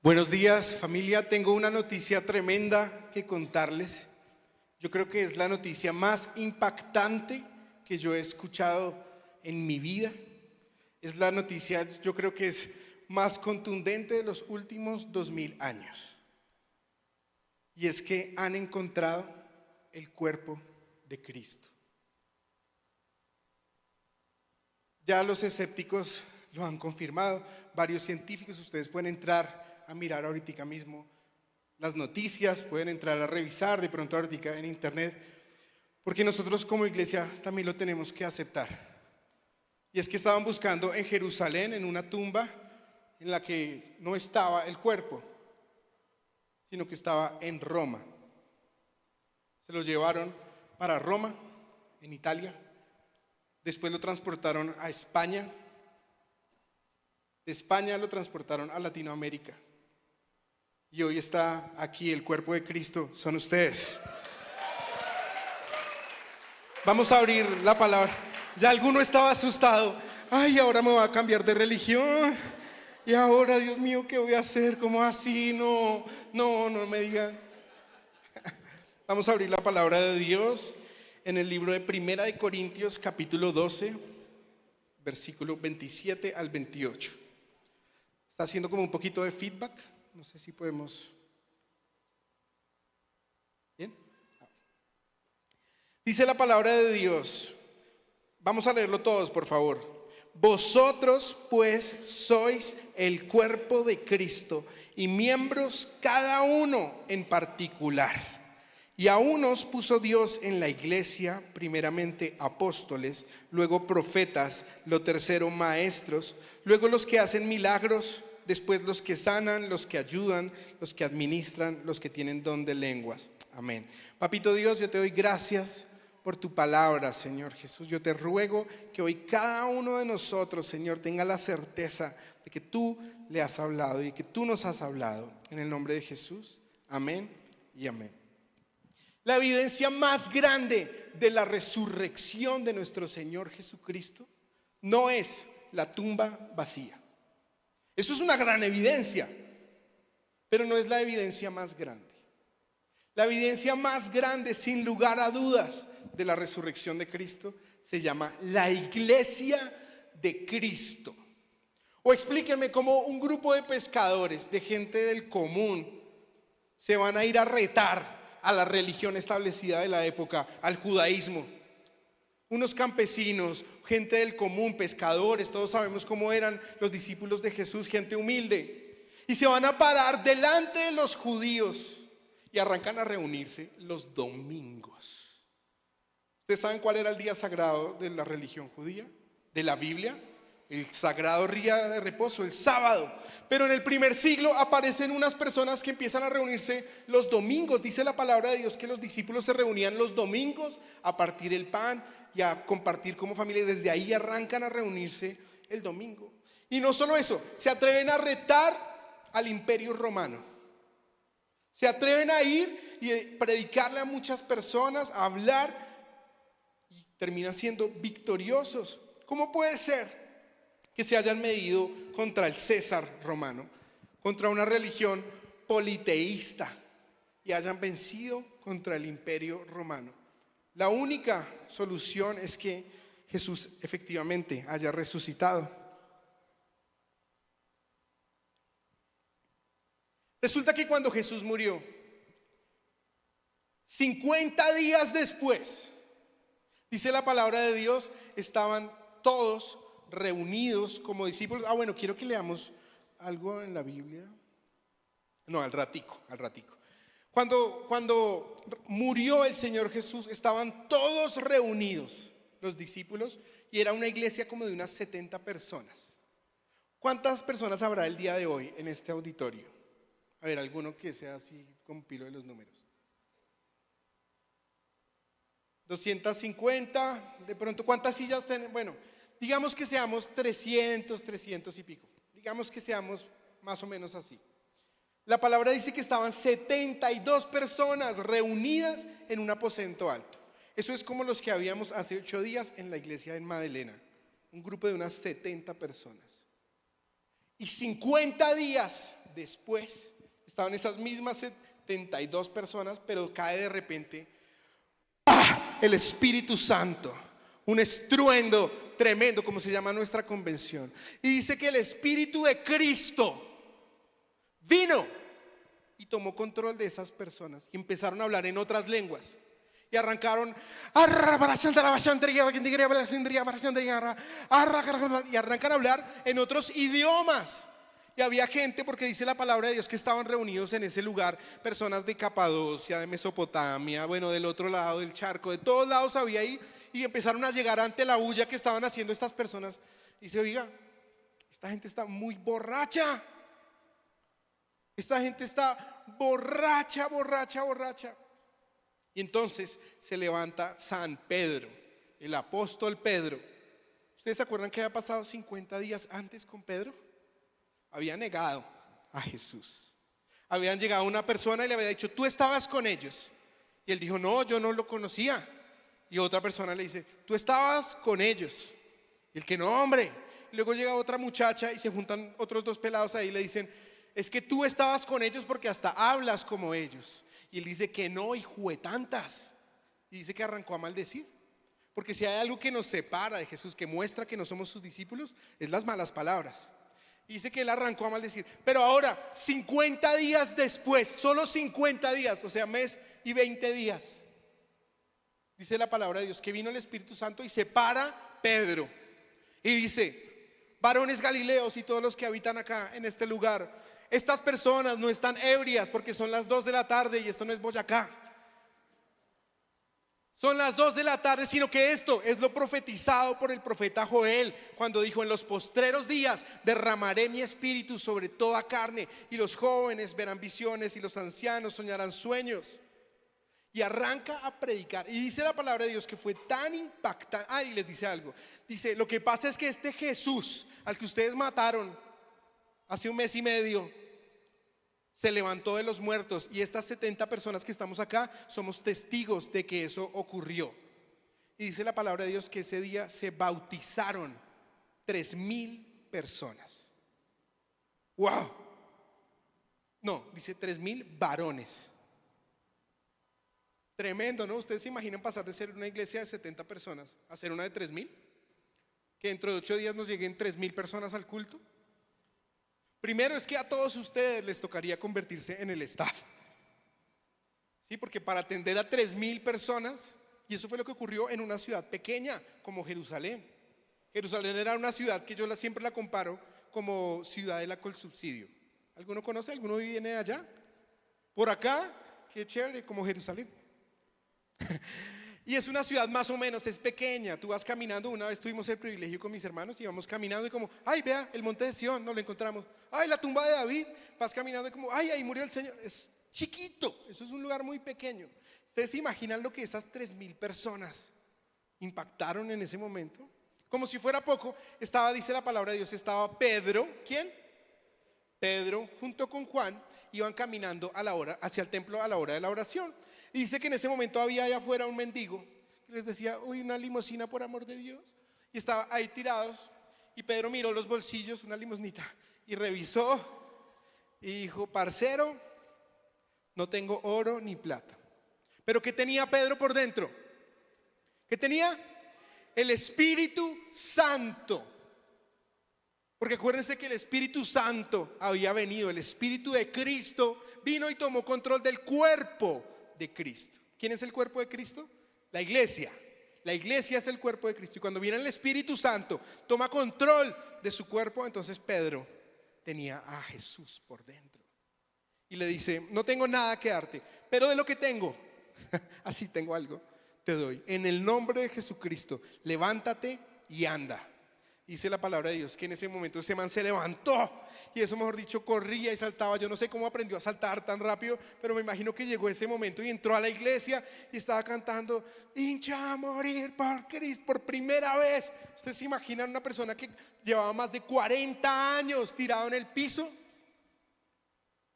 Buenos días, familia. Tengo una noticia tremenda que contarles. Yo creo que es la noticia más impactante que yo he escuchado en mi vida. Es la noticia, yo creo que es más contundente de los últimos 2000 años. Y es que han encontrado el cuerpo de Cristo. Ya los escépticos lo han confirmado. Varios científicos, ustedes pueden entrar a mirar ahorita mismo las noticias, pueden entrar a revisar de pronto ahorita en internet, porque nosotros como iglesia también lo tenemos que aceptar. Y es que estaban buscando en Jerusalén, en una tumba en la que no estaba el cuerpo, sino que estaba en Roma. Se lo llevaron para Roma, en Italia. Después lo transportaron a España. De España lo transportaron a Latinoamérica. Y hoy está aquí el cuerpo de Cristo, son ustedes. Vamos a abrir la palabra. Ya alguno estaba asustado. Ay, ahora me voy a cambiar de religión. Y ahora, Dios mío, ¿qué voy a hacer? ¿Cómo así? No me digan. Vamos a abrir la palabra de Dios en el libro de Primera de Corintios, capítulo 12, versículo 27 al 28. Está haciendo como un poquito de feedback. No sé si podemos. ¿Bien? Dice la palabra de Dios. Vamos a leerlo todos, por favor. Vosotros pues sois el cuerpo de Cristo y miembros cada uno en particular. Y a unos puso Dios en la iglesia, primeramente apóstoles, luego profetas, lo tercero maestros, luego los que hacen milagros, después los que sanan, los que ayudan, los que administran, los que tienen don de lenguas. Amén. Papito Dios, yo te doy gracias por tu palabra, Señor Jesús. Yo te ruego que hoy cada uno de nosotros, Señor, tenga la certeza de que tú le has hablado y que tú nos has hablado. En el nombre de Jesús. Amén y amén. La evidencia más grande de la resurrección de nuestro Señor Jesucristo no es la tumba vacía. Eso es una gran evidencia, pero no es la evidencia más grande. La evidencia más grande, sin lugar a dudas, de la resurrección de Cristo se llama la iglesia de Cristo. O explíquenme cómo un grupo de pescadores, de gente del común, se van a ir a retar a la religión establecida de la época, al judaísmo. Unos campesinos, gente del común, pescadores, todos sabemos cómo eran los discípulos de Jesús, gente humilde. Y se van a parar delante de los judíos y arrancan a reunirse los domingos. ¿Ustedes saben cuál era el día sagrado de la religión judía? De la Biblia. El sagrado día de reposo, el sábado. Pero en el primer siglo aparecen unas personas que empiezan a reunirse los domingos. Dice la palabra de Dios que los discípulos se reunían los domingos a partir el pan y a compartir como familia. Y desde ahí arrancan a reunirse el domingo. Y no solo eso, se atreven a retar al imperio romano. Se atreven a ir y predicarle a muchas personas, a hablar, y terminan siendo victoriosos. ¿Cómo puede ser que se hayan medido contra el César romano, contra una religión politeísta, y hayan vencido contra el imperio romano? La única solución es que Jesús efectivamente haya resucitado. Resulta que cuando Jesús murió, 50 días después, dice la palabra de Dios, estaban todos reunidos como discípulos. Bueno, quiero que leamos algo en la Biblia. No, al ratico. Cuando murió el Señor Jesús, estaban todos reunidos los discípulos y era una iglesia como de unas 70 personas. ¿Cuántas personas habrá el día de hoy en este auditorio? A ver, alguno que sea así con pilo de los números. 250, de pronto, ¿cuántas sillas tenemos? Bueno, digamos que seamos 300 y pico. Digamos que seamos más o menos así. La palabra dice que estaban 72 personas reunidas en un aposento alto. Eso es como los que habíamos hace 8 días en la iglesia en Madelena. Un grupo de unas 70 personas. Y 50 días después, estaban esas mismas 72 personas, pero cae de repente el Espíritu Santo, un estruendo tremendo, como se llama nuestra convención. Y dice que el Espíritu de Cristo vino y tomó control de esas personas y empezaron a hablar en otras lenguas. Y arrancaron y arrancan a hablar en otros idiomas. Y había gente, porque dice la palabra de Dios, que estaban reunidos en ese lugar, personas de Capadocia, de Mesopotamia, bueno, del otro lado del charco, de todos lados había ahí. Y empezaron a llegar ante la bulla que estaban haciendo estas personas. Y dice, oiga, esta gente está muy borracha. Esta gente está borracha. Y entonces se levanta San Pedro, el apóstol Pedro. ¿Ustedes se acuerdan que había pasado 50 días antes con Pedro? Había negado a Jesús. Habían llegado una persona y le había dicho, tú estabas con ellos. Y él dijo, no, yo no lo conocía. Y otra persona le dice, tú estabas con ellos. Y el que no, hombre. Y luego llega otra muchacha y se juntan otros dos pelados ahí y le dicen, es que tú estabas con ellos porque hasta hablas como ellos. Y él dice que no, hijo de tantas. Y dice que arrancó a maldecir. Porque si hay algo que nos separa de Jesús, que muestra que no somos sus discípulos, es las malas palabras. Y dice que él arrancó a maldecir. Pero ahora, 50 días después, solo 50 días, o sea, mes y 20 días, dice la palabra de Dios que vino el Espíritu Santo y se para Pedro. Y dice, varones galileos y todos los que habitan acá en este lugar, estas personas no están ebrias porque son las 2 de la tarde y esto no es Boyacá. Son las 2 de la tarde, sino que esto es lo profetizado por el profeta Joel, cuando dijo, en los postreros días derramaré mi espíritu sobre toda carne, y los jóvenes verán visiones y los ancianos soñarán sueños. Y arranca a predicar. Y dice la palabra de Dios que fue tan impactante. Y les dice algo. Dice, lo que pasa es que este Jesús, al que ustedes mataron hace un mes y medio, se levantó de los muertos. Y estas 70 personas que estamos acá somos testigos de que eso ocurrió. Y dice la palabra de Dios que ese día se bautizaron 3,000 personas. ¡Wow! No, dice 3,000 varones. Tremendo, ¿no? ¿Ustedes se imaginan pasar de ser una iglesia de 70 personas a ser una de 3,000? Que dentro de 8 días nos lleguen 3,000 personas al culto. Primero es que a todos ustedes les tocaría convertirse en el staff. Sí, porque para atender a 3,000 personas, y eso fue lo que ocurrió en una ciudad pequeña como Jerusalén. Jerusalén era una ciudad que yo siempre la comparo como ciudadela con subsidio. ¿Alguno conoce? ¿Alguno viene de allá? Por acá, qué chévere, como Jerusalén. Y es una ciudad más o menos, es pequeña. Tú vas caminando, una vez tuvimos el privilegio con mis hermanos, íbamos caminando y como, ay, vea, el monte de Sión, no lo encontramos. Ay, la tumba de David. Vas caminando y como, ay, ahí murió el Señor. Es chiquito, eso es un lugar muy pequeño. ¿Ustedes se imaginan lo que esas 3,000 personas impactaron en ese momento? Como si fuera poco, estaba, dice la palabra de Dios, estaba Pedro. ¿Quién? Pedro junto con Juan iban caminando hacia el templo a la hora de la oración. Y dice que en ese momento había allá afuera un mendigo que les decía, uy, una limosina por amor de Dios. Y estaba ahí tirados. Y Pedro miró los bolsillos, una limosnita, y revisó y dijo, parcero, no tengo oro ni plata. Pero ¿qué tenía Pedro por dentro? ¿Qué tenía? El Espíritu Santo. Porque acuérdense que el Espíritu Santo había venido, el Espíritu de Cristo vino y tomó control del cuerpo de Cristo. ¿Quién es el cuerpo de Cristo? La iglesia. La iglesia es el cuerpo de Cristo. Y cuando viene el Espíritu Santo, toma control de su cuerpo. Entonces Pedro tenía a Jesús por dentro. Y le dice, no tengo nada que darte, pero de lo que tengo, así tengo algo, te doy. En el nombre de Jesucristo, levántate y anda. Dice la palabra de Dios que en ese momento ese man se levantó y eso, mejor dicho, corría y saltaba. Yo no sé cómo aprendió a saltar tan rápido, pero me imagino que llegó ese momento y entró a la iglesia y estaba cantando hincha a morir por Cristo por primera vez. ¿Ustedes se imaginan una persona que llevaba más de 40 años tirado en el piso,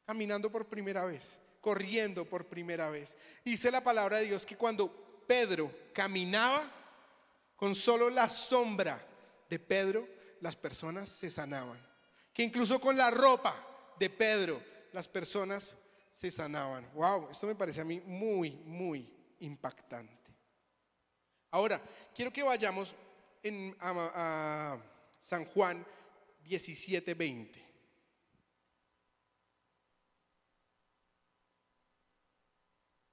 caminando por primera vez, corriendo por primera vez? Dice la palabra de Dios que cuando Pedro caminaba, con solo la sombra de Pedro, las personas se sanaban. Que incluso con la ropa de Pedro, las personas se sanaban. Wow, esto me parece a mí muy, muy impactante. Ahora, quiero que vayamos a San Juan 17:20.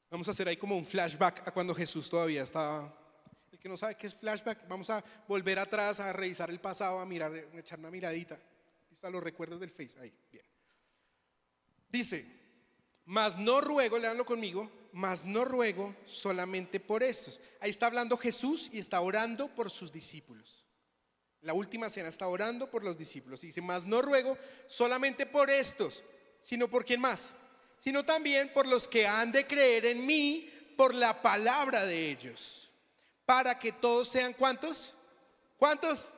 Vamos a hacer ahí como un flashback a cuando Jesús todavía estaba. El que no sabe qué es flashback, vamos a volver atrás, a revisar el pasado, a mirar, a echar una miradita. ¿Listo? A los recuerdos del Face. Ahí, bien. Dice, mas no ruego, léanlo conmigo, mas no ruego solamente por estos. Ahí está hablando Jesús y está orando por sus discípulos. La última cena está orando por los discípulos. Y dice, mas no ruego solamente por estos, sino por quién más, sino también por los que han de creer en mí por la palabra de ellos, para que todos sean ¿cuántos? ¿Cuántos?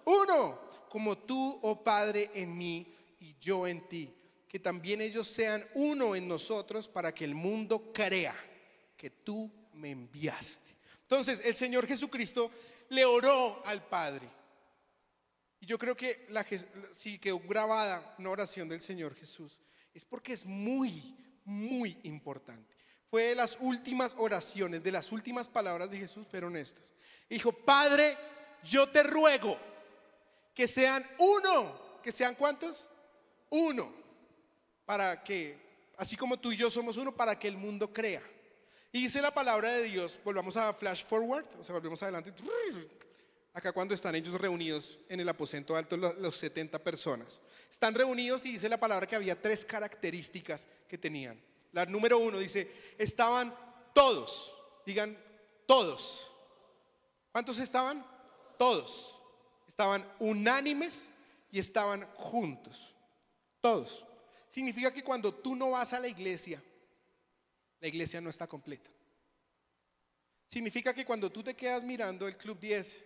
Uno, como tú, oh Padre, en mí y yo en ti, que también ellos sean uno en nosotros, para que el mundo crea que tú me enviaste. Entonces el Señor Jesucristo le oró al Padre. Y yo creo que si quedó grabada una oración del Señor Jesús, es porque es muy, muy importante. Fue de las últimas oraciones, de las últimas palabras de Jesús fueron estas. Dijo, Padre, yo te ruego que sean uno. ¿Que sean cuántos? Uno. Para que, así como tú y yo somos uno, para que el mundo crea. Y dice la palabra de Dios, volvamos a flash forward, o sea, volvemos adelante. Acá cuando están ellos reunidos en el aposento alto, los 70 personas. Están reunidos y dice la palabra que había 3 características que tenían. La número 1 dice, estaban todos. Digan, todos. ¿Cuántos estaban? Todos. Estaban unánimes y estaban juntos. Todos. Significa que cuando tú no vas a la iglesia no está completa. Significa que cuando tú te quedas mirando el Club 10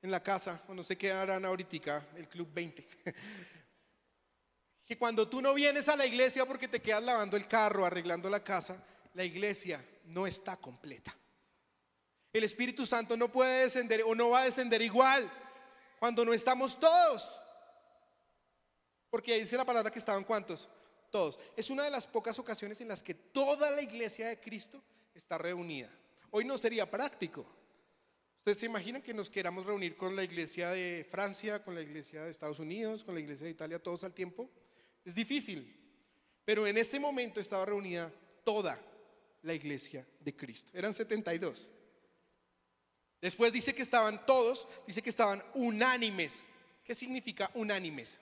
en la casa, o no se quedarán ahorita el Club 20, que cuando tú no vienes a la iglesia porque te quedas lavando el carro, arreglando la casa, la iglesia no está completa. El Espíritu Santo no puede descender o no va a descender igual cuando no estamos todos. Porque dice la palabra que estaban ¿cuántos? Todos. Es una de las pocas ocasiones en las que toda la iglesia de Cristo está reunida. Hoy no sería práctico. ¿Ustedes se imaginan que nos queramos reunir con la iglesia de Francia, con la iglesia de Estados Unidos, con la iglesia de Italia, todos al tiempo? Es difícil. Pero en ese momento estaba reunida toda la iglesia de Cristo. Eran 72. Después dice que estaban todos, dice que estaban unánimes. ¿Qué significa unánimes?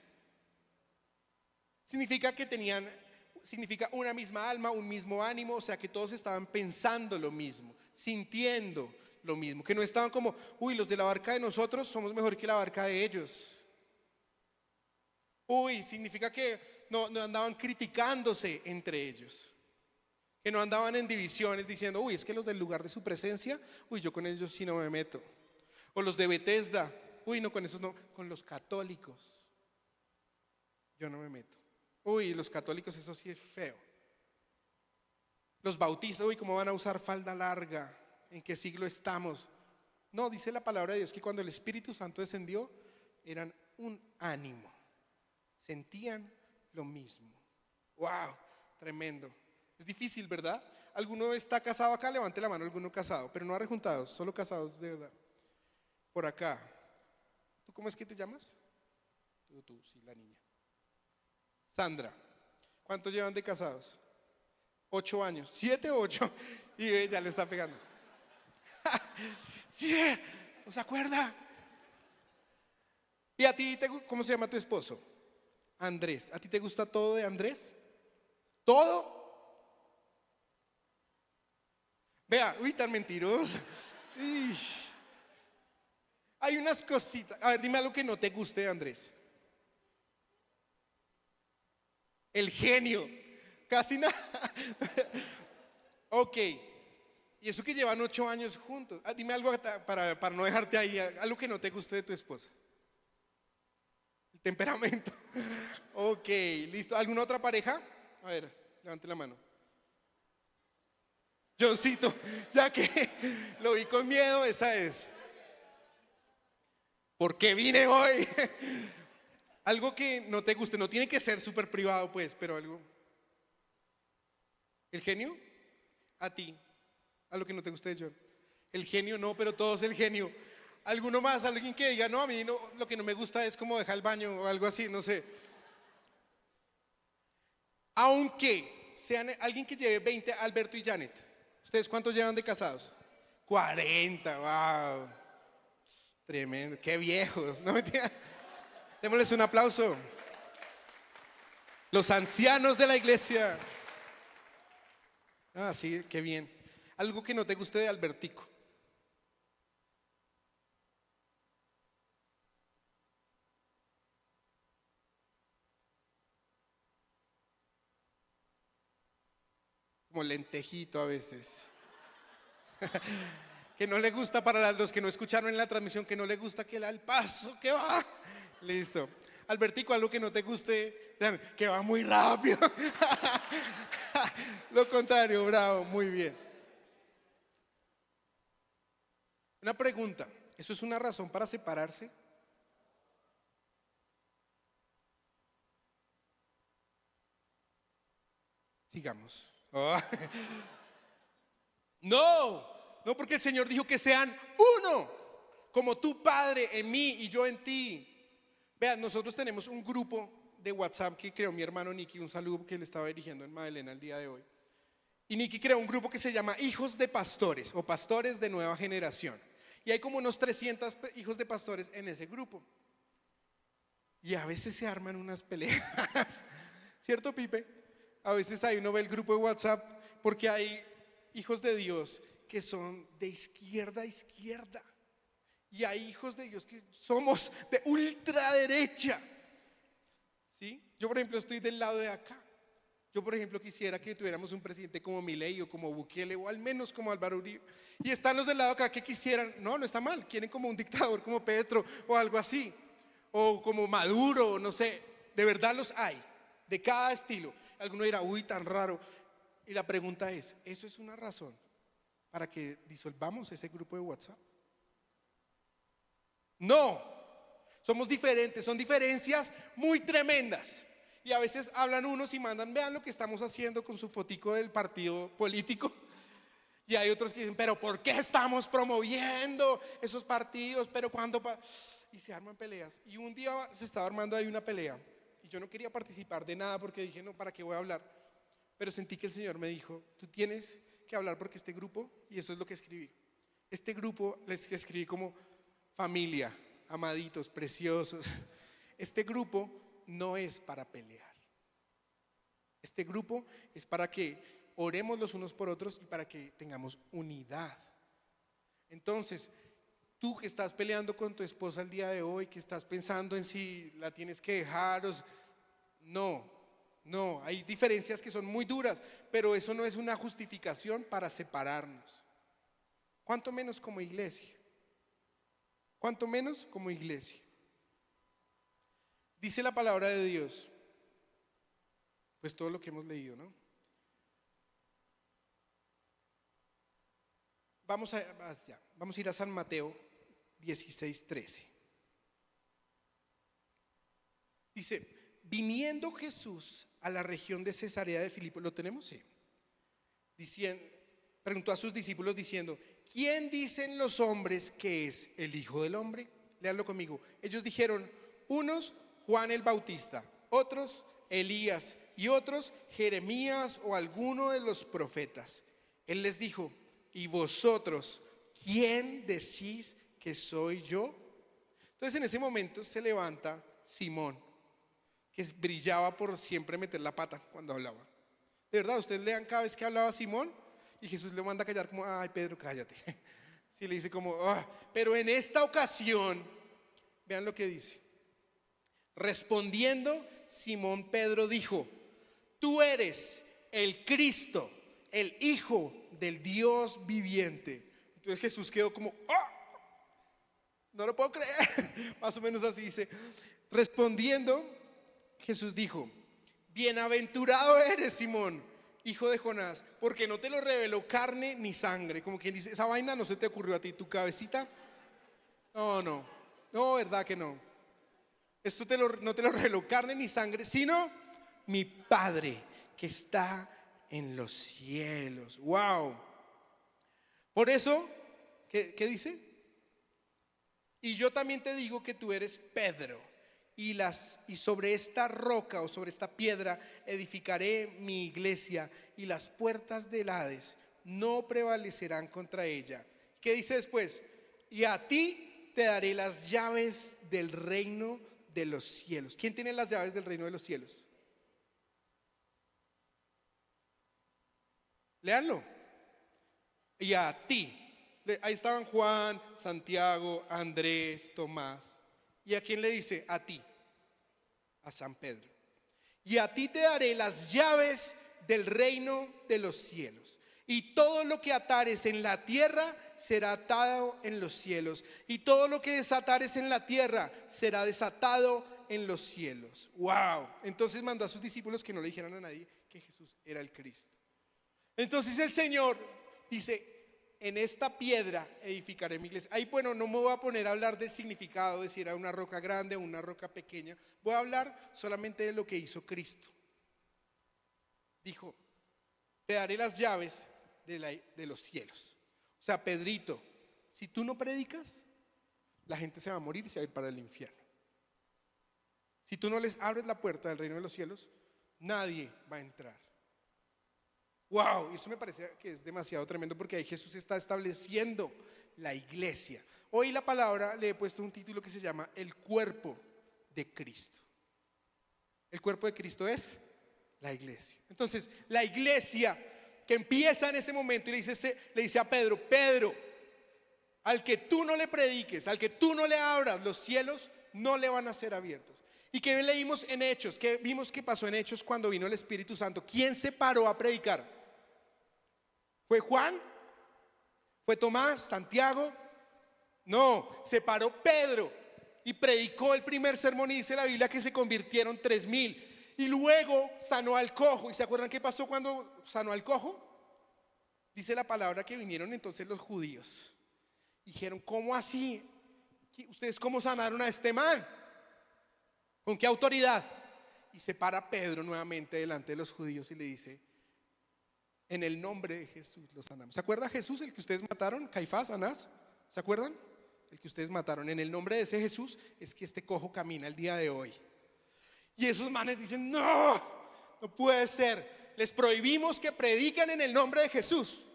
Significa una misma alma, un mismo ánimo, o sea que todos estaban pensando lo mismo, sintiendo lo mismo, que no estaban como, uy, los de la barca de nosotros somos mejor que la barca de ellos. Uy, significa que no andaban criticándose entre ellos, que no andaban en divisiones diciendo, uy, es que los del lugar de su presencia, uy, yo con ellos sí no me meto. O los de Bethesda, uy, no, con esos no, con los católicos yo no me meto. Uy, los católicos eso sí es feo. Los bautistas, uy, ¿cómo van a usar falda larga? ¿En qué siglo estamos? No, dice la palabra de Dios que cuando el Espíritu Santo descendió, eran un ánimo. Sentían lo mismo. Wow, tremendo. Es difícil, ¿verdad? ¿Alguno está casado acá? Levante la mano, alguno casado, pero no arrejuntados, solo casados de verdad. Por acá. ¿Tú cómo es que te llamas? Tú, sí, la niña. Sandra. ¿Cuántos llevan de casados? 8 años, 7 o 8. Y ya le está pegando. Sí, ¿no se acuerda? ¿Y a ti, cómo se llama tu esposo? Andrés. ¿A ti te gusta todo de Andrés? ¿Todo? Vea, uy, tan mentiroso. Ish. Hay unas cositas. A ver, dime algo que no te guste de Andrés. El genio. Casi nada. Ok. Y eso que llevan 8 años juntos. Dime algo para no dejarte ahí. Algo que no te guste de tu esposa. El temperamento. Ok, listo. ¿Alguna otra pareja? A ver, levante la mano. Johncito, ya que lo vi con miedo, esa es. ¿Por qué vine hoy? Algo que no te guste, no tiene que ser súper privado, pues, pero algo. ¿El genio? A ti. A lo que no te guste de John. El genio no, pero todo es el genio. ¿Alguno más? Alguien que diga, no, a mí no, lo que no me gusta es como dejar el baño o algo así, no sé. Aunque sean alguien que lleve 20, Alberto y Janet. ¿Ustedes cuántos llevan de casados? 40, wow. Tremendo, qué viejos. No mentira. Démosles un aplauso. Los ancianos de la iglesia. Ah, sí, qué bien. Algo que no te guste de Albertico. Como lentejito a veces. Que no le gusta para los que no escucharon en la transmisión, que no le gusta que el paso que va. Listo. Albertico, algo que no te guste, que va muy rápido. Lo contrario, bravo, muy bien. Una pregunta, ¿eso es una razón para separarse? Sigamos. Oh. No, no porque el Señor dijo que sean uno, como tu Padre en mí y yo en ti. Vean, nosotros tenemos un grupo de WhatsApp que creó mi hermano Nicky, un saludo que le estaba dirigiendo en Magdalena el día de hoy. Y Nicky creó un grupo que se llama Hijos de Pastores o Pastores de Nueva Generación. Y hay como unos 300 hijos de pastores en ese grupo. Y a veces se arman unas peleas. ¿Cierto, Pipe? A veces ahí uno ve el grupo de WhatsApp porque hay hijos de Dios que son de izquierda a izquierda. Y hay hijos de Dios que somos de ultraderecha. ¿Sí? Yo, por ejemplo, estoy del lado de acá. Yo, por ejemplo, quisiera que tuviéramos un presidente como Milei o como Bukele o al menos como Álvaro Uribe. Y están los del lado de acá que quisieran, no, no está mal, quieren como un dictador como Petro o algo así. O como Maduro, no sé, de verdad los hay, de cada estilo. Alguno dirá, uy, tan raro. Y la pregunta es, ¿eso es una razón para que disolvamos ese grupo de WhatsApp? No, somos diferentes, son diferencias muy tremendas. Y a veces hablan unos y mandan, vean lo que estamos haciendo con su fotico del partido político. Y hay otros que dicen, pero ¿por qué estamos promoviendo esos partidos? Pero cuando y se arman peleas. Y un día se estaba armando ahí una pelea. Y yo no quería participar de nada porque dije, no, ¿para qué voy a hablar? Pero sentí que el Señor me dijo, tú tienes que hablar porque este grupo, y eso es lo que escribí. Este grupo les escribí como familia, amaditos, preciosos. Este grupo no es para pelear. Este grupo es para que oremos los unos por otros y para que tengamos unidad. Entonces, tú que estás peleando con tu esposa el día de hoy, que estás pensando en si la tienes que dejar, no, hay diferencias que son muy duras, pero eso no es una justificación para separarnos. ¿Cuánto menos como iglesia? ¿Cuánto menos como iglesia? Dice la palabra de Dios, pues todo lo que hemos leído, ¿no? Vamos a ir a San Mateo 16:13. Dice, viniendo Jesús a la región de Cesarea de Filipo, ¿lo tenemos? Sí. Preguntó a sus discípulos diciendo, ¿quién dicen los hombres que es el Hijo del Hombre? Léanlo conmigo. Ellos dijeron, unos Juan el Bautista, otros Elías y otros Jeremías o alguno de los profetas. Él les dijo, ¿y vosotros quién decís que soy yo? Entonces en ese momento se levanta Simón, que brillaba por siempre meter la pata cuando hablaba. De verdad, ustedes lean cada vez que hablaba Simón y Jesús le manda a callar como, ay Pedro, cállate. Sí, le dice como, pero en esta ocasión, vean lo que dice. Respondiendo, Simón Pedro dijo, tú eres el Cristo, el Hijo del Dios viviente. Entonces Jesús quedó como, no lo puedo creer. Más o menos así dice. Respondiendo, Jesús dijo, bienaventurado eres, Simón, hijo de Jonás, porque no te lo reveló carne ni sangre. Como quien dice, esa vaina no se te ocurrió a ti, tu cabecita. No, verdad que no. Esto no te lo reveló carne ni sangre, sino mi Padre que está en los cielos. Wow. Por eso, ¿qué dice? Y yo también te digo que tú eres Pedro, y sobre esta roca o sobre esta piedra edificaré mi iglesia, y las puertas del Hades no prevalecerán contra ella. ¿Qué dice después? Y a ti te daré las llaves del reino de los cielos. ¿Quién tiene las llaves del reino de los cielos? Léanlo. Y a ti. Ahí estaban Juan, Santiago, Andrés, Tomás. ¿Y a quién le dice? A ti, a San Pedro. Y a ti te daré las llaves del reino de los cielos. Y todo lo que atares en la tierra será atado en los cielos. Y todo lo que desatares en la tierra será desatado en los cielos. ¡Wow! Entonces mandó a sus discípulos que no le dijeran a nadie que Jesús era el Cristo. Entonces el Señor dice: en esta piedra edificaré mi iglesia. Ahí, bueno, no me voy a poner a hablar del significado de si era una roca grande o una roca pequeña. Voy a hablar solamente de lo que hizo Cristo. Dijo: te daré las llaves de los cielos. O sea, Pedrito, si tú no predicas, la gente se va a morir y se va a ir para el infierno. Si tú no les abres la puerta del reino de los cielos, nadie va a entrar. Wow, eso me parece que es demasiado tremendo, porque ahí Jesús está estableciendo la iglesia. Hoy la palabra le he puesto un título que se llama el cuerpo de Cristo. El cuerpo de Cristo es la iglesia. Entonces, la iglesia que empieza en ese momento y le dice a Pedro: Pedro, al que tú no le prediques, al que tú no le abras, los cielos no le van a ser abiertos. ¿Y qué leímos en Hechos? ¿Qué vimos que pasó en Hechos cuando vino el Espíritu Santo? ¿Quién se paró a predicar? ¿Fue Juan? ¿Fue Tomás? ¿Santiago? No, se paró Pedro y predicó el primer sermón, y dice la Biblia que se convirtieron 3,000. Y luego sanó al cojo. ¿Y se acuerdan qué pasó cuando sanó al cojo? Dice la palabra que vinieron entonces los judíos. Dijeron: ¿cómo así? ¿Ustedes cómo sanaron a este man? ¿Con qué autoridad? Y se para Pedro nuevamente delante de los judíos y le dice: en el nombre de Jesús los sanamos. ¿Se acuerda Jesús, el que ustedes mataron? Caifás, Anás, ¿se acuerdan? El que ustedes mataron. En el nombre de ese Jesús es que este cojo camina el día de hoy. Y esos manes dicen: no puede ser. Les prohibimos que prediquen en el nombre de Jesús.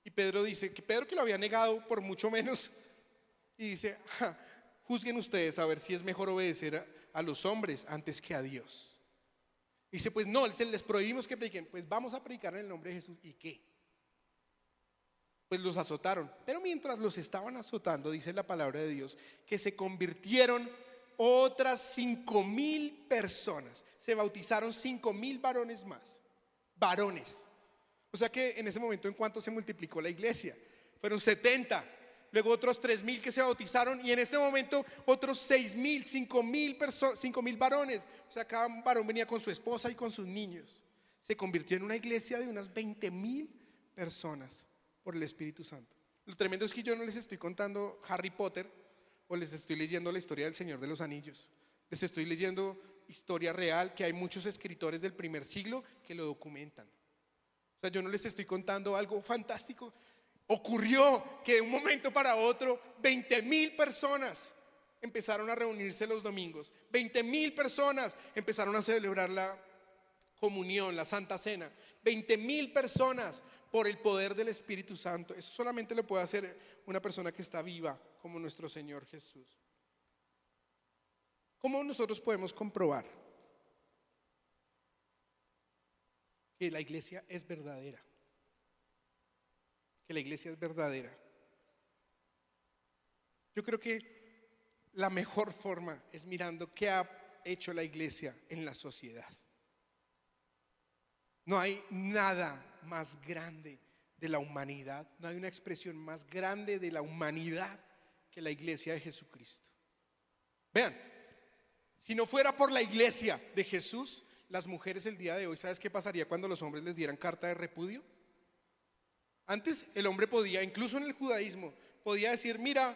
Y Pedro dice, que Pedro, que lo había negado por mucho menos, y dice: juzguen ustedes a ver si es mejor obedecer a los hombres antes que a Dios. Y dice: pues no, les prohibimos que prediquen. Pues vamos a predicar en el nombre de Jesús. ¿Y qué? Pues los azotaron. Pero mientras los estaban azotando, dice la palabra de Dios, que se convirtieron otras 5,000 personas. Se bautizaron 5,000 varones más. Varones. O sea que en ese momento, ¿en cuánto se multiplicó la iglesia? Fueron 70. Luego otros 3,000 que se bautizaron, y en este momento otros 6,000, 5,000 varones. O sea, cada varón venía con su esposa y con sus niños. Se convirtió en una iglesia de unas 20,000 personas por el Espíritu Santo. Lo tremendo es que yo no les estoy contando Harry Potter o les estoy leyendo la historia del Señor de los Anillos. Les estoy leyendo historia real, que hay muchos escritores del primer siglo que lo documentan. O sea, yo no les estoy contando algo fantástico. Ocurrió que de un momento para otro 20,000 personas empezaron a reunirse los domingos. 20,000 personas empezaron a celebrar la comunión, la Santa Cena. 20,000 personas por el poder del Espíritu Santo. Eso solamente lo puede hacer una persona que está viva como nuestro Señor Jesús. ¿Cómo nosotros podemos comprobar que la iglesia es verdadera? Que la iglesia es verdadera. Yo creo que la mejor forma es mirando qué ha hecho la iglesia en la sociedad. No hay nada más grande de la humanidad, no hay una expresión más grande de la humanidad que la iglesia de Jesucristo. Vean, si no fuera por la iglesia de Jesús, las mujeres el día de hoy, ¿sabes qué pasaría cuando los hombres les dieran carta de repudio? Antes el hombre podía, incluso en el judaísmo, podía decir: mira,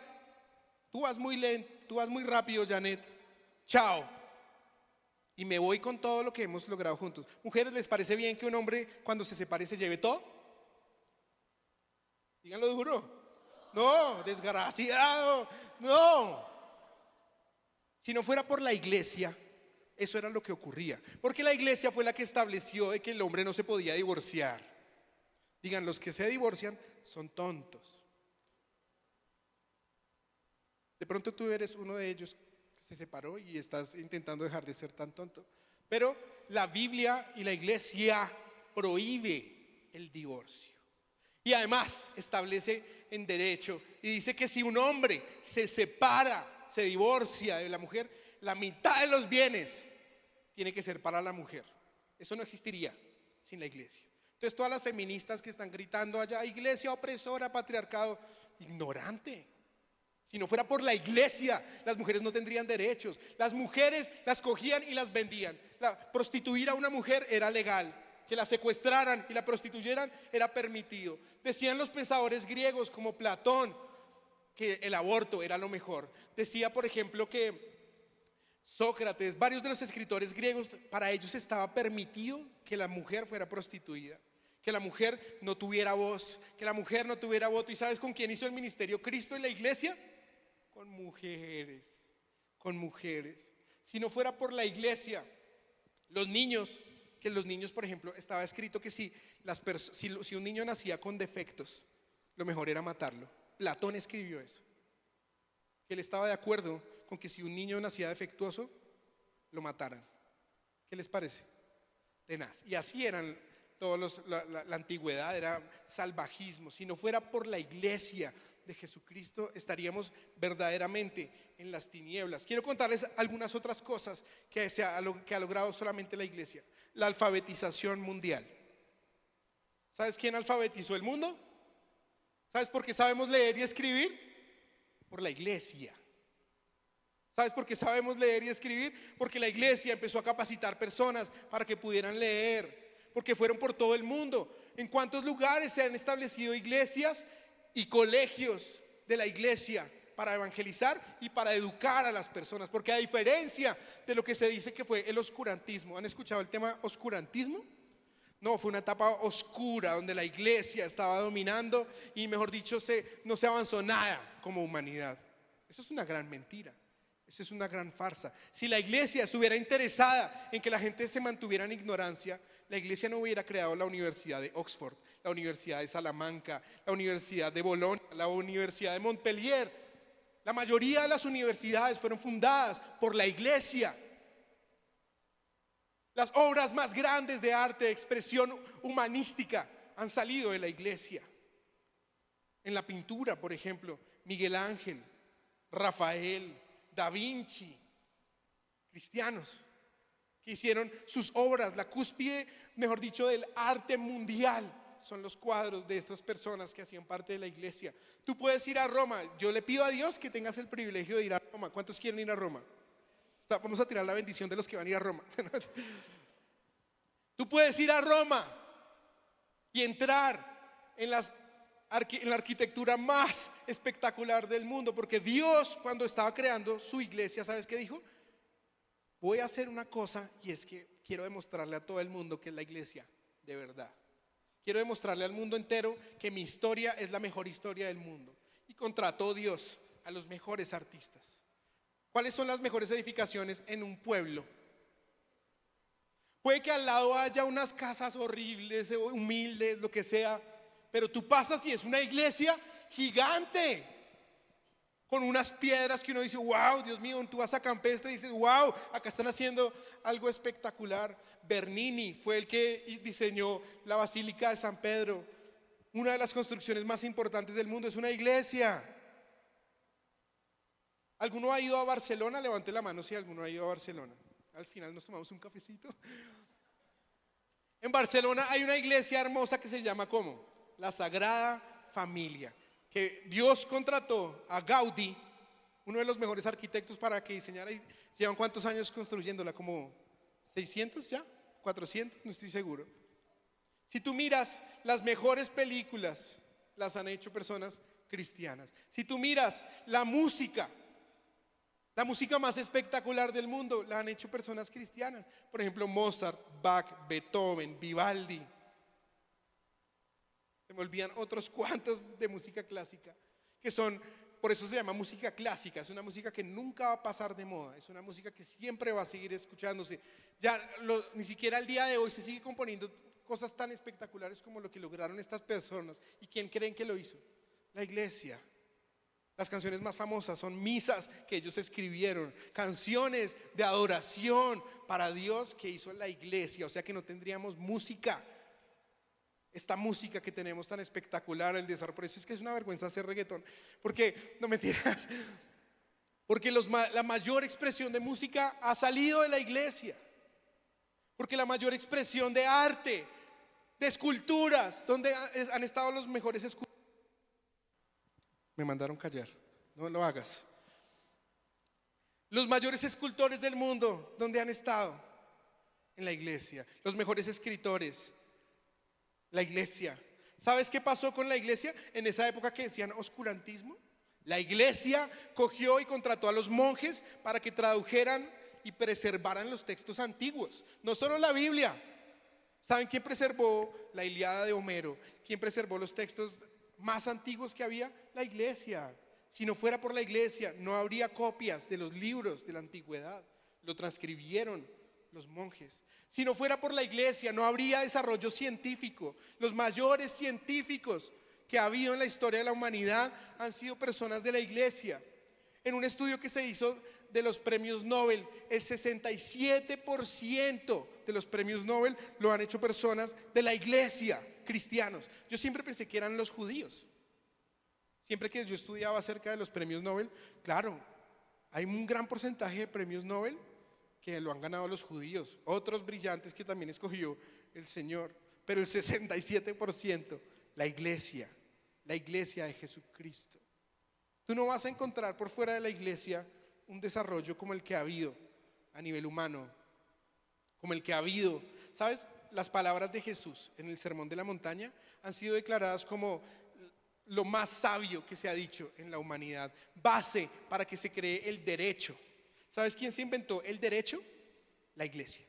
tú vas muy lento, tú vas muy rápido, Janet, chao. Y me voy con todo lo que hemos logrado juntos. Mujeres, ¿les parece bien que un hombre cuando se separe se lleve todo? Díganlo duro. No, desgraciado. No. Si no fuera por la iglesia, eso era lo que ocurría. Porque la iglesia fue la que estableció de que el hombre no se podía divorciar. Digan, los que se divorcian son tontos. De pronto tú eres uno de ellos que se separó y estás intentando dejar de ser tan tonto. Pero la Biblia y la iglesia prohíbe el divorcio. Y además establece en derecho y dice que si un hombre se separa, se divorcia de la mujer, la mitad de los bienes tiene que ser para la mujer. Eso no existiría sin la iglesia. Entonces todas las feministas que están gritando allá, iglesia opresora, patriarcado, ignorante. Si no fuera por la iglesia, las mujeres no tendrían derechos. Las mujeres las cogían y las vendían. Prostituir a una mujer era legal. Que la secuestraran y la prostituyeran era permitido. Decían los pensadores griegos como Platón que el aborto era lo mejor. Decía, por ejemplo, que Sócrates, varios de los escritores griegos, para ellos estaba permitido que la mujer fuera prostituida, que la mujer no tuviera voz, que la mujer no tuviera voto. ¿Y sabes con quién hizo el ministerio Cristo en la iglesia? Con mujeres, con mujeres. Si no fuera por la iglesia, los niños, por ejemplo, estaba escrito que si un niño nacía con defectos, lo mejor era matarlo. Platón escribió eso, que él estaba de acuerdo con que si un niño nacía defectuoso, lo mataran. ¿Qué les parece? Tenaz. Y así eran todos la antigüedad, era salvajismo. Si no fuera por la iglesia de Jesucristo, estaríamos verdaderamente en las tinieblas. Quiero contarles algunas otras cosas que ha logrado solamente la iglesia. La alfabetización mundial. ¿Sabes quién alfabetizó el mundo? ¿Sabes por qué sabemos leer y escribir? Por la iglesia. ¿Sabes por qué sabemos leer y escribir? Porque la iglesia empezó a capacitar personas para que pudieran leer, porque fueron por todo el mundo. ¿En cuántos lugares se han establecido iglesias y colegios de la iglesia para evangelizar y para educar a las personas? Porque a diferencia de lo que se dice que fue el oscurantismo, ¿han escuchado el tema oscurantismo? No, fue una etapa oscura donde la iglesia estaba dominando y, mejor dicho, no se avanzó nada como humanidad. Eso es una gran mentira. Eso es una gran farsa. Si la iglesia estuviera interesada en que la gente se mantuviera en ignorancia, la iglesia no hubiera creado la Universidad de Oxford, la Universidad de Salamanca, la Universidad de Bolonia, la Universidad de Montpellier. La mayoría de las universidades fueron fundadas por la iglesia. Las obras más grandes de arte, de expresión humanística, han salido de la iglesia. En la pintura, por ejemplo, Miguel Ángel, Rafael, Da Vinci, cristianos que hicieron sus obras, la cúspide, mejor dicho, del arte mundial, son los cuadros de estas personas que hacían parte de la iglesia. Tú puedes ir a Roma. Yo le pido a Dios que tengas el privilegio de ir a Roma. ¿Cuántos quieren ir a Roma? Vamos a tirar la bendición de los que van a ir a Roma. Tú puedes ir a Roma y entrar en la arquitectura más espectacular del mundo, porque Dios, cuando estaba creando su iglesia, ¿sabes qué dijo? Voy a hacer una cosa, y es que quiero demostrarle a todo el mundo que es la iglesia de verdad. Quiero demostrarle al mundo entero que mi historia es la mejor historia del mundo. Y contrató Dios a los mejores artistas. ¿Cuáles son las mejores edificaciones en un pueblo? Puede que al lado haya unas casas horribles, humildes, lo que sea, pero tú pasas y es una iglesia gigante, con unas piedras que uno dice, wow, Dios mío. Tú vas a Campestre y dices, wow, acá están haciendo algo espectacular. Bernini fue el que diseñó la Basílica de San Pedro, una de las construcciones más importantes del mundo. Es una iglesia. ¿Alguno ha ido a Barcelona? Levante la mano si alguno ha ido a Barcelona. Al final nos tomamos un cafecito. En Barcelona hay una iglesia hermosa que se llama ¿cómo? La Sagrada Familia, que Dios contrató a Gaudí, uno de los mejores arquitectos, para que diseñara. ¿Llevan cuántos años construyéndola? ¿Como 600 ya? ¿400? No estoy seguro. Si tú miras, las mejores películas las han hecho personas cristianas. Si tú miras la música, La música más espectacular del mundo la han hecho personas cristianas. Por ejemplo, Mozart, Bach, Beethoven, Vivaldi. Se me olvidan otros cuantos de música clásica, que son, por eso se llama música clásica. Es una música que nunca va a pasar de moda. Es una música que siempre va a seguir escuchándose. Ni siquiera al día de hoy se sigue componiendo cosas tan espectaculares como lo que lograron estas personas. ¿Y quién creen que lo hizo? La iglesia. Las canciones más famosas son misas que ellos escribieron, canciones de adoración para Dios que hizo la iglesia. O sea que no tendríamos música, esta música que tenemos tan espectacular, el desarrollo. Por eso es que es una vergüenza hacer reggaetón, porque, no mentiras, porque la mayor expresión de música ha salido de la iglesia, porque la mayor expresión de arte, de esculturas, donde han estado los mejores escultores. Me mandaron callar, no lo hagas. Los mayores escultores del mundo, ¿dónde han estado? En la iglesia. Los mejores escritores, la iglesia. ¿Sabes qué pasó con la iglesia en esa época que decían oscurantismo? La iglesia cogió y contrató a los monjes para que tradujeran y preservaran los textos antiguos, no solo la Biblia. ¿Saben quién preservó la Ilíada de Homero? ¿Quién preservó los textos más antiguos que había? La iglesia. Si no fuera por la iglesia, no habría copias de los libros de la antigüedad. Lo transcribieron los monjes. Si no fuera por la iglesia, no habría desarrollo científico. Los mayores científicos que ha habido en la historia de la humanidad han sido personas de la iglesia. En un estudio que se hizo de los premios Nobel, el 67% de los premios Nobel lo han hecho personas de la iglesia, cristianos. Yo siempre pensé que eran los judíos. Siempre que yo estudiaba acerca de los premios Nobel, claro, hay un gran porcentaje de premios Nobel que lo han ganado los judíos, otros brillantes que también escogió el Señor, pero el 67%, la iglesia de Jesucristo. Tú no vas a encontrar por fuera de la iglesia un desarrollo como el que ha habido a nivel humano, como el que ha habido. ¿Sabes? Las palabras de Jesús en el Sermón de la Montaña han sido declaradas como lo más sabio que se ha dicho en la humanidad, base para que se cree el derecho. ¿Sabes quién se inventó el derecho? La iglesia.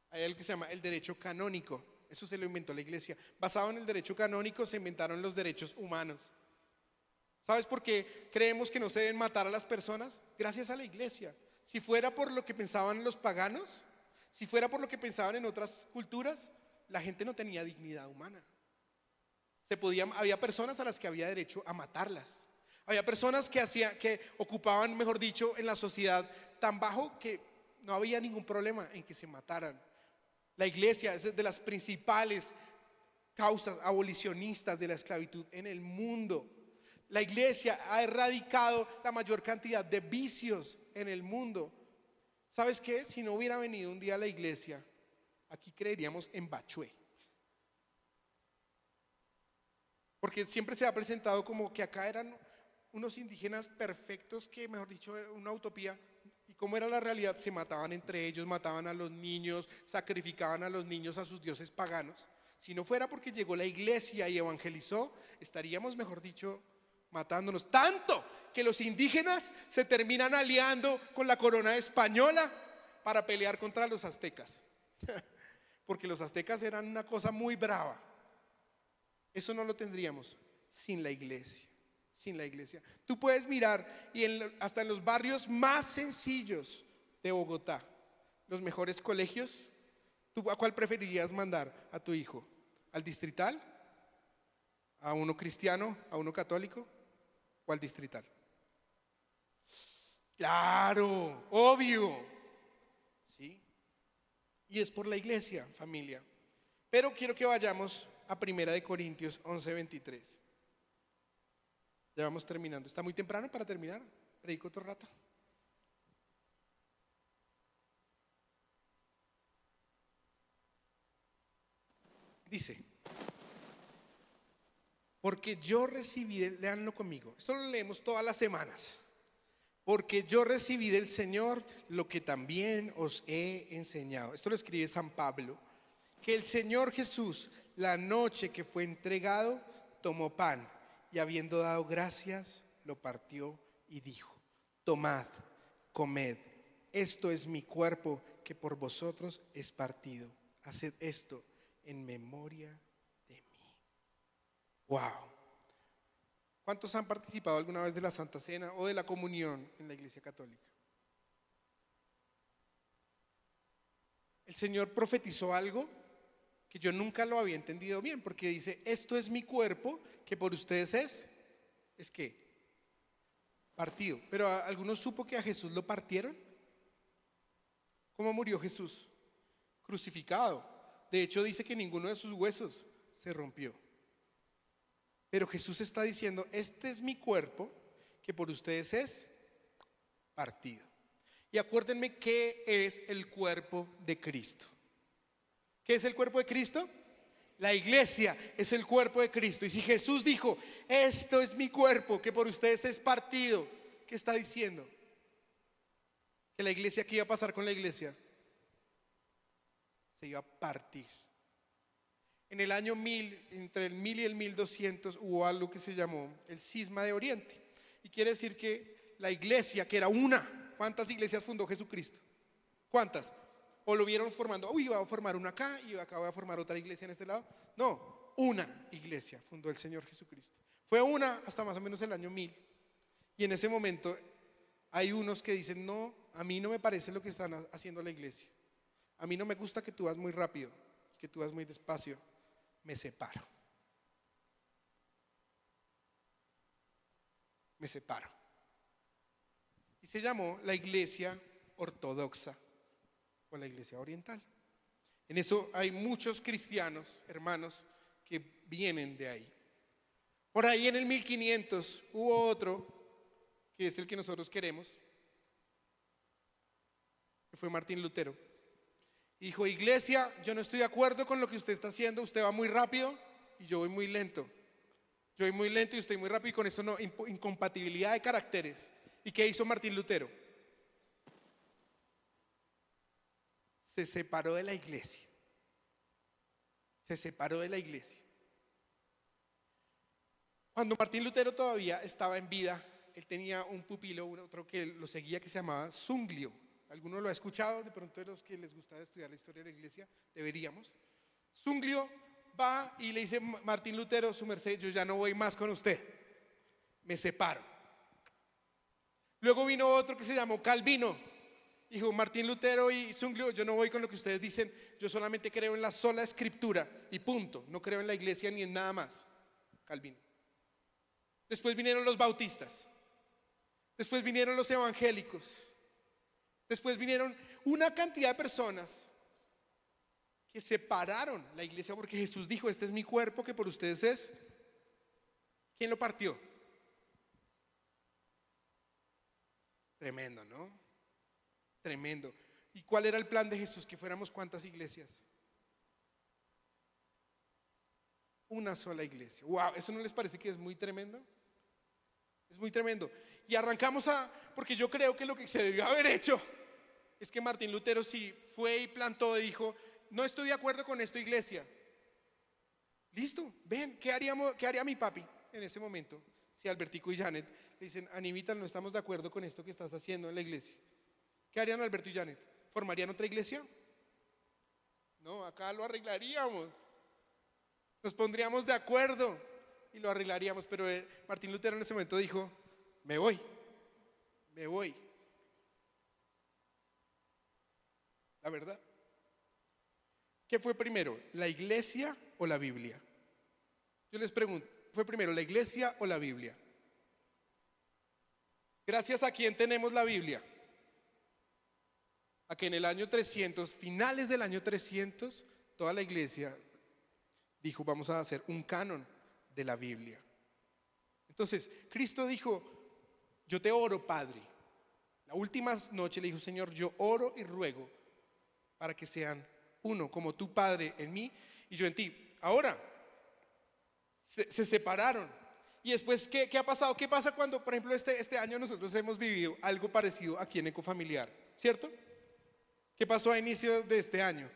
Hay algo que se llama el derecho canónico. Eso se lo inventó la iglesia. Basado en el derecho canónico se inventaron los derechos humanos. ¿Sabes por qué creemos que no se deben matar a las personas? Gracias a la iglesia. Si fuera por lo que pensaban los paganos, si fuera por lo que pensaban en otras culturas, la gente no tenía dignidad humana. Había personas a las que había derecho a matarlas. Había personas que ocupaban, mejor dicho, en la sociedad tan bajo que no había ningún problema en que se mataran. La iglesia es de las principales causas abolicionistas de la esclavitud en el mundo. La iglesia ha erradicado la mayor cantidad de vicios en el mundo. ¿Sabes qué? Si no hubiera venido un día a la iglesia, aquí creeríamos en Bachué. Porque siempre se ha presentado como que acá eran unos indígenas perfectos que, mejor dicho, una utopía. ¿Y cómo era la realidad? Se mataban entre ellos, mataban a los niños, sacrificaban a los niños a sus dioses paganos. Si no fuera porque llegó la iglesia y evangelizó, estaríamos, mejor dicho, matándonos. Tanto que los indígenas se terminan aliando con la corona española para pelear contra los aztecas. Porque los aztecas eran una cosa muy brava. Eso no lo tendríamos sin la iglesia. Sin la iglesia. Tú puedes mirar y hasta en los barrios más sencillos de Bogotá, los mejores colegios, ¿tú a cuál preferirías mandar a tu hijo? ¿Al distrital? ¿A uno cristiano? ¿A uno católico? ¿O al distrital? Claro, obvio. ¿Sí? Y es por la iglesia, familia. Pero quiero que vayamos a 1 Corintios 11:23. Ya vamos terminando. ¿Está muy temprano para terminar? ¿Predico otro rato? Dice, porque yo recibí, léanlo conmigo, esto lo leemos todas las semanas. Porque yo recibí del Señor lo que también os he enseñado. Esto lo escribe San Pablo. Que el Señor Jesús, la noche que fue entregado, tomó pan y habiendo dado gracias, lo partió y dijo: tomad, comed, esto es mi cuerpo que por vosotros es partido. Haced esto en memoria de mí. Wow. ¿Cuántos han participado alguna vez de la Santa Cena o de la comunión en la Iglesia Católica? El Señor profetizó algo que yo nunca lo había entendido bien, porque dice: esto es mi cuerpo que por ustedes ¿es qué? Partido. Pero ¿alguno supo que a Jesús lo partieron? ¿Cómo murió Jesús? Crucificado. De hecho dice que ninguno de sus huesos se rompió. Pero Jesús está diciendo: este es mi cuerpo que por ustedes es partido. Y acuérdenme qué es el cuerpo de Cristo. ¿Qué es el cuerpo de Cristo? La iglesia es el cuerpo de Cristo. Y si Jesús dijo: esto es mi cuerpo que por ustedes es partido, ¿qué está diciendo? Que la iglesia, ¿qué iba a pasar con la iglesia? Se iba a partir. En el año 1000, entre el 1000 y el 1200, hubo algo que se llamó el Cisma de Oriente. Y quiere decir que la iglesia, que era una, ¿cuántas iglesias fundó Jesucristo? ¿Cuántas? ¿O lo vieron formando? Uy, iba a formar una acá y acá voy a formar otra iglesia en este lado. No, una iglesia fundó el Señor Jesucristo. Fue una hasta más o menos el año 1000. Y en ese momento hay unos que dicen: no, a mí no me parece lo que están haciendo la iglesia. A mí no me gusta que tú vas muy rápido, que tú vas muy despacio. Me separo. Me separo. Y se llamó la iglesia ortodoxa o la iglesia oriental. En eso hay muchos cristianos, hermanos, que vienen de ahí. Por ahí en el 1500 hubo otro, que es el que nosotros queremos, que fue Martín Lutero. Y dijo: iglesia, yo no estoy de acuerdo con lo que usted está haciendo. Usted va muy rápido y yo voy muy lento. Yo voy muy lento y usted muy rápido, y con esto no, incompatibilidad de caracteres. ¿Y qué hizo Martín Lutero? Se separó de la iglesia. Se separó de la iglesia. Cuando Martín Lutero todavía estaba en vida, él tenía un pupilo, otro que lo seguía, que se llamaba Zuinglio. ¿Alguno lo ha escuchado? De pronto, de los que les gusta estudiar la historia de la iglesia, deberíamos. Zuinglio va y le dice: Martín Lutero, su merced, yo ya no voy más con usted, me separo. Luego vino otro que se llamó Calvino. Dijo: Martín Lutero y Zuinglio, yo no voy con lo que ustedes dicen, yo solamente creo en la sola escritura y punto, no creo en la iglesia ni en nada más. Calvino. Después vinieron los bautistas. Después vinieron los evangélicos. Después vinieron una cantidad de personas que separaron la iglesia, porque Jesús dijo: este es mi cuerpo que por ustedes es. ¿Quién lo partió? Tremendo, ¿no? Tremendo. ¿Y cuál era el plan de Jesús? Que fuéramos ¿cuántas iglesias? Una sola iglesia. Wow, ¿eso no les parece que es muy tremendo? Es muy tremendo. Y arrancamos porque yo creo que lo que se debió haber hecho es que Martín Lutero sí fue y plantó y dijo: no estoy de acuerdo con esta iglesia. Listo, ven, ¿qué haría mi papi en ese momento? Si Albertico y Janet le dicen: Anivita, no estamos de acuerdo con esto que estás haciendo en la iglesia. ¿Qué harían Alberto y Janet? ¿Formarían otra iglesia? No, acá lo arreglaríamos. Nos pondríamos de acuerdo y lo arreglaríamos. Pero Martín Lutero en ese momento dijo: me voy. La verdad. ¿Qué fue primero, la iglesia o la Biblia? Yo les pregunto, ¿fue primero la iglesia o la Biblia? ¿Gracias a quién tenemos la Biblia? A que en el año 300, finales del año 300, toda la iglesia dijo: vamos a hacer un canon de la Biblia. Entonces, Cristo dijo: yo te oro, Padre. La última noche le dijo: Señor, yo oro y ruego para que sean uno, como tu Padre en mí y yo en ti. Ahora, se separaron. Y después, ¿qué ha pasado? ¿Qué pasa cuando, por ejemplo, este año nosotros hemos vivido algo parecido aquí en Ecofamiliar? ¿Cierto? ¿Qué pasó a inicios de este año?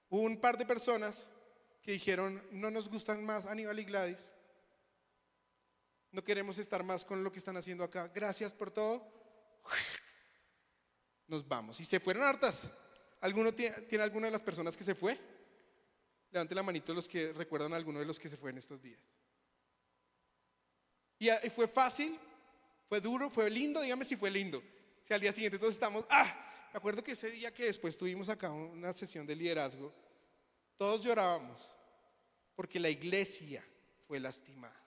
Hubo un par de personas que dijeron: no nos gustan más Aníbal y Gladys, No queremos estar más con lo que están haciendo acá. Gracias por todo. Nos vamos. Y se fueron hartas. ¿Alguno tiene alguna de las personas que se fue? Levante la manito los que recuerdan a alguno de los que se fue en estos días. Y fue fácil, fue duro, fue lindo. Dígame si fue lindo. Si al día siguiente todos estamos, me acuerdo que ese día que después tuvimos acá una sesión de liderazgo, todos llorábamos porque la iglesia fue lastimada.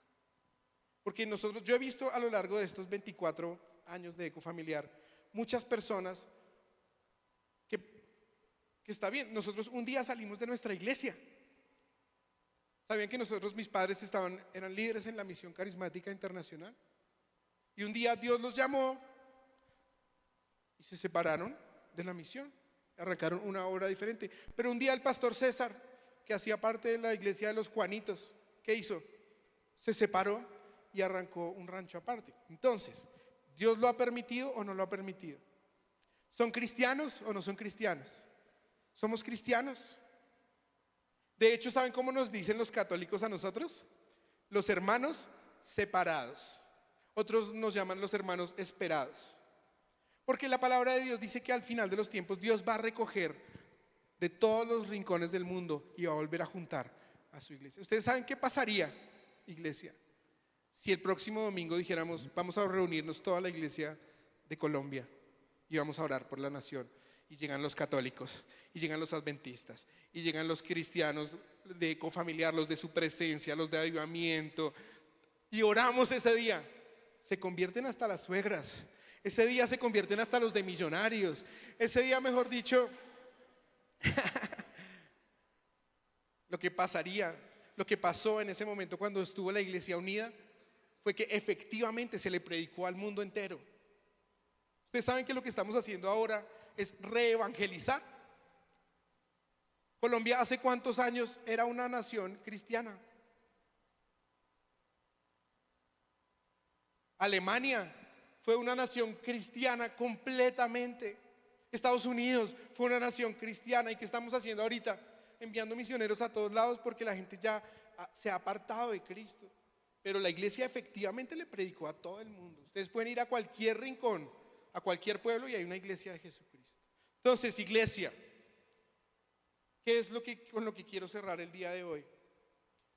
Porque yo he visto a lo largo de estos 24 años de Ecofamiliar muchas personas que está bien. Nosotros un día salimos de nuestra iglesia. ¿Sabían que mis padres eran líderes en la Misión Carismática Internacional? Y un día Dios los llamó y se separaron de la misión, arrancaron una obra diferente. Pero un día el pastor César, que hacía parte de la iglesia de los Juanitos, ¿qué hizo? Se separó y arrancó un rancho aparte. Entonces, ¿Dios lo ha permitido o no lo ha permitido? ¿Son cristianos o no son cristianos? ¿Somos cristianos? De hecho, ¿saben cómo nos dicen los católicos a nosotros? Los hermanos separados. Otros nos llaman los hermanos esperados. Porque la palabra de Dios dice que al final de los tiempos Dios va a recoger de todos los rincones del mundo y va a volver a juntar a su iglesia. ¿Ustedes saben qué pasaría, iglesia, si el próximo domingo dijéramos, vamos a reunirnos toda la iglesia de Colombia y vamos a orar por la nación? Y llegan los católicos, y llegan los adventistas, y llegan los cristianos de Ecofamiliar, los de su presencia, los de avivamiento, y oramos ese día. Se convierten hasta las suegras. Ese día se convierten hasta los de millonarios. Ese día, mejor dicho, lo que pasó en ese momento cuando estuvo la iglesia unida, fue que efectivamente se le predicó al mundo entero. Ustedes saben que lo que estamos haciendo ahora es reevangelizar. Colombia, ¿hace cuántos años era una nación cristiana? Alemania fue una nación cristiana completamente. Estados Unidos fue una nación cristiana. ¿Y qué estamos haciendo ahorita? Enviando misioneros a todos lados porque la gente ya se ha apartado de Cristo. Pero la iglesia efectivamente le predicó a todo el mundo. Ustedes pueden ir a cualquier rincón, a cualquier pueblo, y hay una iglesia de Jesucristo. Entonces, iglesia, ¿qué es con lo que quiero cerrar el día de hoy?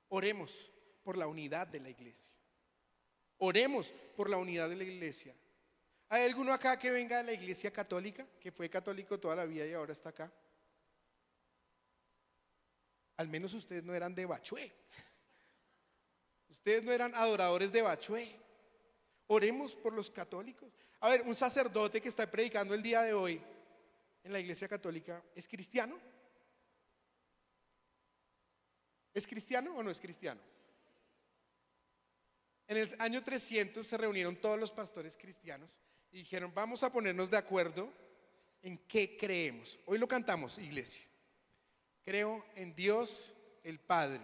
Oremos por la unidad de la iglesia. Oremos por la unidad de la iglesia. ¿Hay alguno acá que venga de la iglesia católica, que fue católico toda la vida y ahora está acá? Al menos ustedes no eran de Bachué. Ustedes no eran adoradores de Bachué. Oremos por los católicos. A ver, un sacerdote que está predicando el día de hoy en la iglesia católica, ¿es cristiano? ¿Es cristiano o no es cristiano? En el año 300 se reunieron todos los pastores cristianos y dijeron, vamos a ponernos de acuerdo en qué creemos. Hoy lo cantamos, iglesia. Creo en Dios el Padre.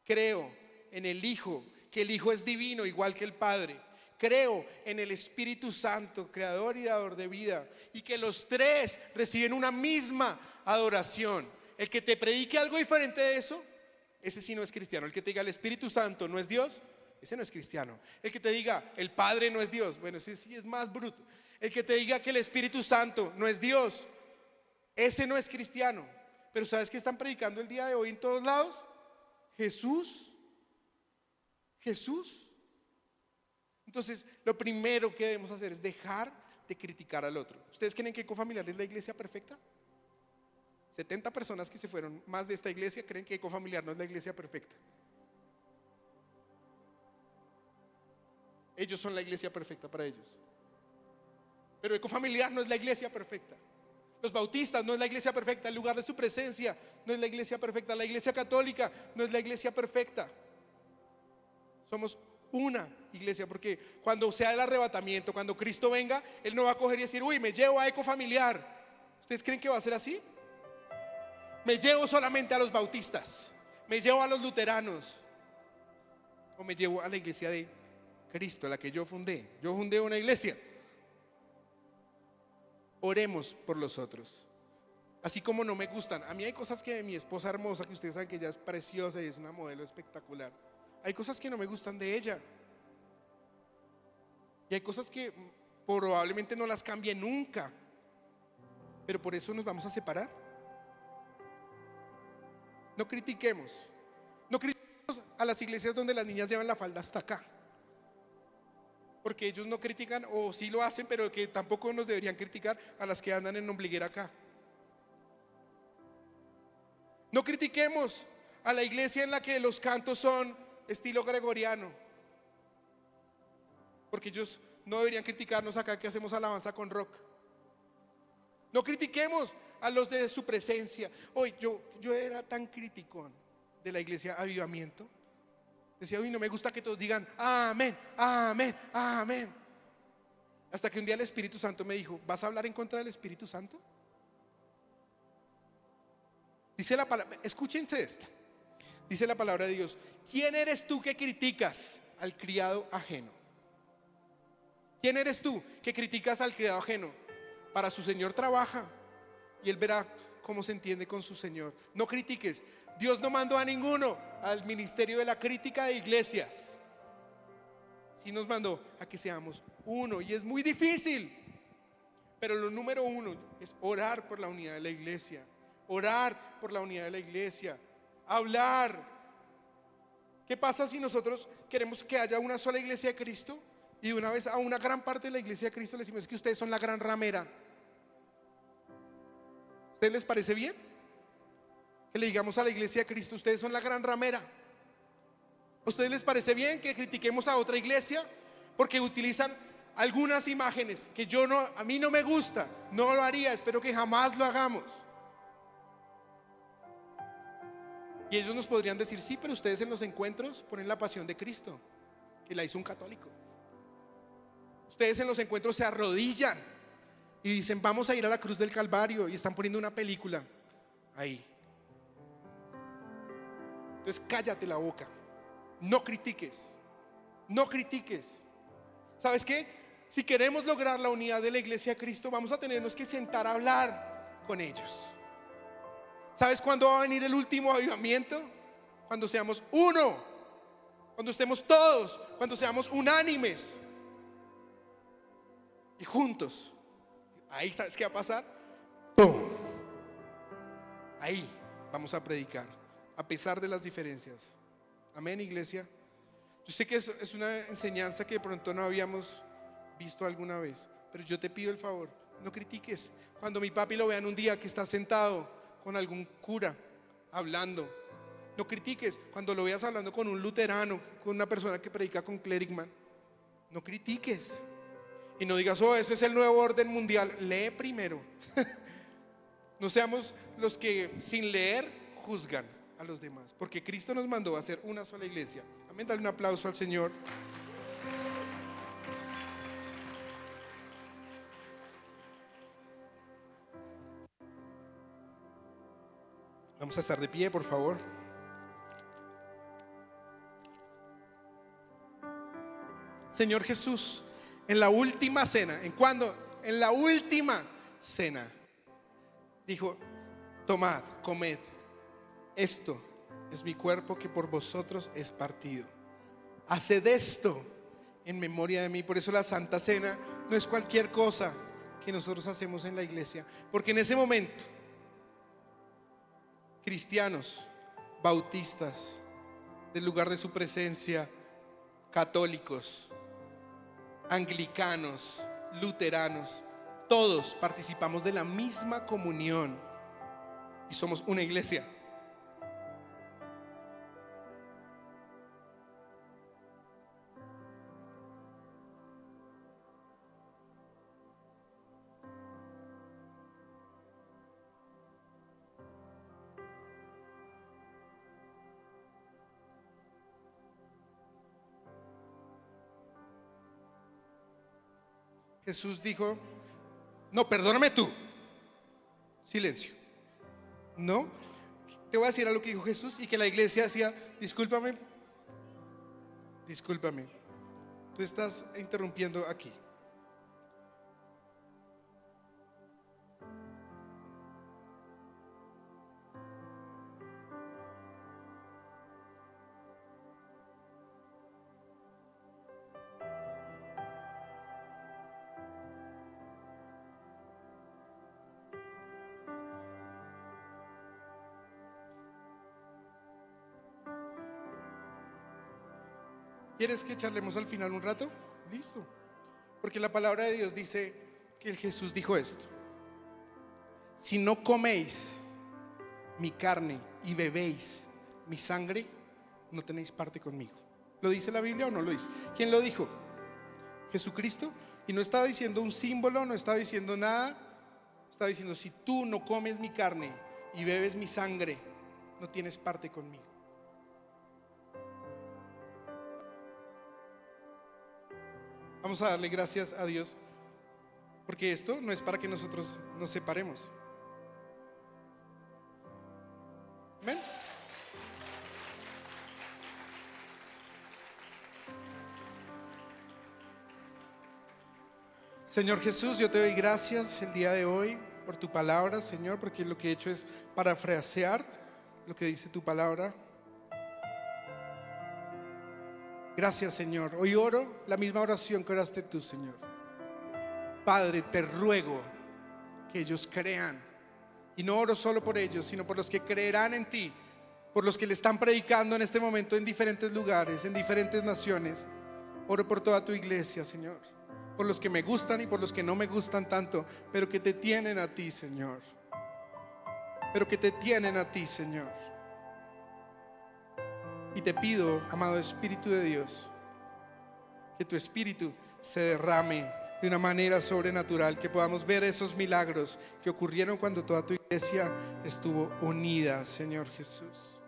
Creo en el Hijo, que el Hijo es divino igual que el Padre. Creo en el Espíritu Santo, creador y dador de vida, y que los tres reciben una misma adoración. El que te predique algo diferente de eso, ese sí no es cristiano. El que te diga el Espíritu Santo no es Dios, ese no es cristiano. El que te diga el Padre no es Dios, bueno, ese sí es más bruto. El que te diga que el Espíritu Santo no es Dios, ese no es cristiano. Pero ¿sabes qué están predicando el día de hoy en todos lados? Jesús. Entonces, lo primero que debemos hacer es dejar de criticar al otro. ¿Ustedes creen que Ecofamiliar es la iglesia perfecta? 70 personas que se fueron más de esta iglesia creen que Ecofamiliar no es la iglesia perfecta. Ellos son la iglesia perfecta para ellos. Pero Ecofamiliar no es la iglesia perfecta. Los bautistas no es la iglesia perfecta. El lugar de su presencia no es la iglesia perfecta. La iglesia católica no es la iglesia perfecta. Somos una iglesia, porque cuando sea el arrebatamiento, cuando Cristo venga, Él no va a coger y decir, uy, me llevo a Ecofamiliar. ¿Ustedes creen que va a ser así? Me llevo solamente a los bautistas, me llevo a los luteranos, o me llevo a la iglesia de Cristo, la que yo fundé. Yo fundé una iglesia. Oremos por los otros. Así como no me gustan, a mí hay cosas que de mi esposa hermosa, que ustedes saben que ella es preciosa y es una modelo espectacular, hay cosas que no me gustan de ella. Y hay cosas que probablemente no las cambie nunca, pero por eso nos vamos a separar. No critiquemos. No critiquemos a las iglesias donde las niñas llevan la falda hasta acá, porque ellos no critican, o sí lo hacen, pero que tampoco nos deberían criticar a las que andan en ombliguera acá. No critiquemos a la iglesia en la que los cantos son estilo gregoriano, porque ellos no deberían criticarnos acá que hacemos alabanza con rock. No critiquemos a los de su presencia. Hoy yo era tan criticón de la iglesia Avivamiento. Decía, uy, no me gusta que todos digan amén, amén, amén. Hasta que un día el Espíritu Santo me dijo, ¿vas a hablar en contra del Espíritu Santo? Dice la palabra, escúchense esta. Dice la palabra de Dios, ¿quién eres tú que criticas al criado ajeno? ¿Quién eres tú que criticas al criado ajeno? Para su Señor trabaja y él verá cómo se entiende con su Señor. No critiques. Dios no mandó a ninguno al ministerio de la crítica de iglesias. Sí nos mandó a que seamos uno, y es muy difícil, pero lo número uno es orar por la unidad de la iglesia. Orar por la unidad de la iglesia. Hablar. ¿Qué pasa si nosotros queremos que haya una sola iglesia de Cristo y de una vez a una gran parte de la iglesia de Cristo le decimos que ustedes son la gran ramera? ¿Ustedes les parece bien? Que le digamos a la iglesia de Cristo, ustedes son la gran ramera. ¿A ustedes les parece bien que critiquemos a otra iglesia porque utilizan algunas imágenes que a mí no me gusta? No lo haría, espero que jamás lo hagamos. Y ellos nos podrían decir, sí, pero ustedes en los encuentros ponen la pasión de Cristo, que la hizo un católico. Ustedes en los encuentros se arrodillan y dicen, vamos a ir a la cruz del Calvario, y están poniendo una película ahí. Entonces cállate la boca. No critiques. No critiques. ¿Sabes qué? Si queremos lograr la unidad de la iglesia de Cristo, vamos a tenernos que sentar a hablar con ellos. ¿Sabes cuándo va a venir el último avivamiento? Cuando seamos uno, cuando estemos todos, cuando seamos unánimes y juntos. Ahí, ¿sabes qué va a pasar? ¡Pum! Ahí vamos a predicar, a pesar de las diferencias. Amén, iglesia. Yo sé que es una enseñanza que de pronto no habíamos visto alguna vez, pero yo te pido el favor, no critiques. Cuando mi papi lo vean un día que está sentado con algún cura hablando, no critiques. Cuando lo veas hablando con un luterano, con una persona que predica con Clericman, no critiques. Y no digas, oh, ese es el nuevo orden mundial. Lee primero. No seamos los que sin leer juzgan a los demás, porque Cristo nos mandó a hacer una sola iglesia. Amén, dale un aplauso al Señor. Vamos a estar de pie, por favor. Señor Jesús, en la última cena, ¿en cuándo? En la última cena, dijo, tomad, comed, esto es mi cuerpo que por vosotros es partido. Haced esto en memoria de mí. Por eso la Santa Cena no es cualquier cosa que nosotros hacemos en la iglesia, porque en ese momento cristianos, bautistas, del lugar de su presencia, católicos, anglicanos, luteranos, todos participamos de la misma comunión y somos una iglesia. Jesús dijo, no, perdóname tú. Silencio. No, te voy a decir a lo que dijo Jesús, y que la iglesia hacía, discúlpame, discúlpame, tú estás interrumpiendo aquí. ¿Quieres que charlemos al final un rato? Listo. Porque la palabra de Dios dice que el Jesús dijo esto: si no coméis mi carne y bebéis mi sangre, no tenéis parte conmigo. ¿Lo dice la Biblia o no lo dice? ¿Quién lo dijo? Jesucristo. Y no está diciendo un símbolo, no está diciendo nada. Está diciendo: si tú no comes mi carne y bebes mi sangre, no tienes parte conmigo. Vamos a darle gracias a Dios, porque esto no es para que nosotros nos separemos. ¿Ven? Señor Jesús, yo te doy gracias el día de hoy por tu palabra, Señor, porque lo que he hecho es parafrasear lo que dice tu palabra. Gracias, Señor. Hoy oro la misma oración que oraste tú, Señor. Padre, te ruego que ellos crean. Y no oro solo por ellos, sino por los que creerán en ti, por los que le están predicando en este momento en diferentes lugares, en diferentes naciones. Oro por toda tu iglesia, Señor, por los que me gustan y por los que no me gustan tanto, pero que te tienen a ti, Señor. Pero que te tienen a ti, Señor. Y te pido, amado Espíritu de Dios, que tu Espíritu se derrame de una manera sobrenatural, que podamos ver esos milagros que ocurrieron cuando toda tu iglesia estuvo unida, Señor Jesús.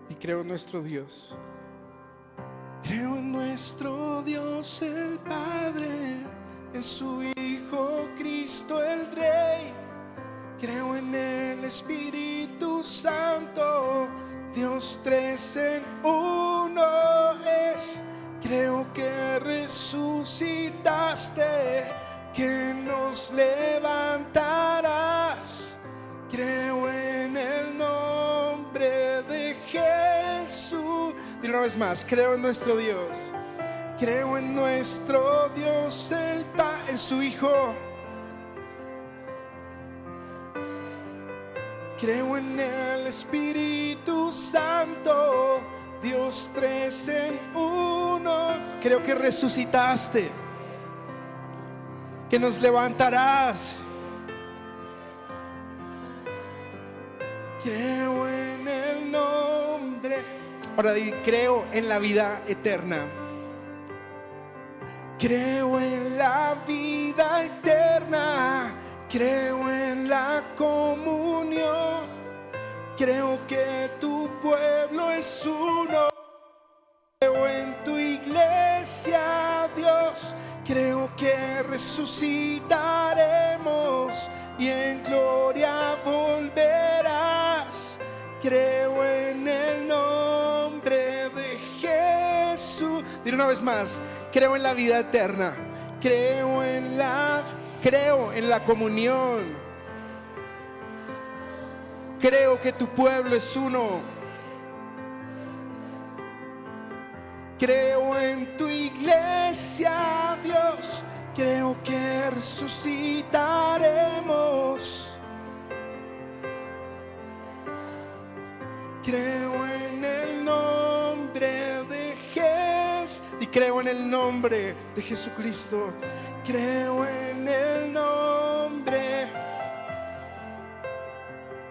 Y creo en nuestro Dios. Creo en nuestro Dios el Padre, en su Hijo Cristo el Rey. Creo en el Espíritu Santo, Dios tres en uno es. Creo que resucitaste, que nos levantarás. Creo en el nombre de Jesús. Dile una vez más: creo en nuestro Dios. Creo en nuestro Dios el Padre, en su Hijo. Creo en el Espíritu Santo, Dios tres en uno. Creo que resucitaste, que nos levantarás. Creo en el nombre. Ahora di: creo en la vida eterna. Creo en la vida eterna. Creo en la comunión. Creo que tu pueblo es uno. Creo en tu iglesia, Dios. Creo que resucitaremos y en gloria volverás. Creo en el nombre de Jesús. Dile una vez más: creo en la vida eterna. Creo en la comunión. Creo que tu pueblo es uno. Creo en tu iglesia, Dios. Creo que resucitaremos. Creo en el nombre de Jesús. Y creo en el nombre de Jesucristo. Creo en el nombre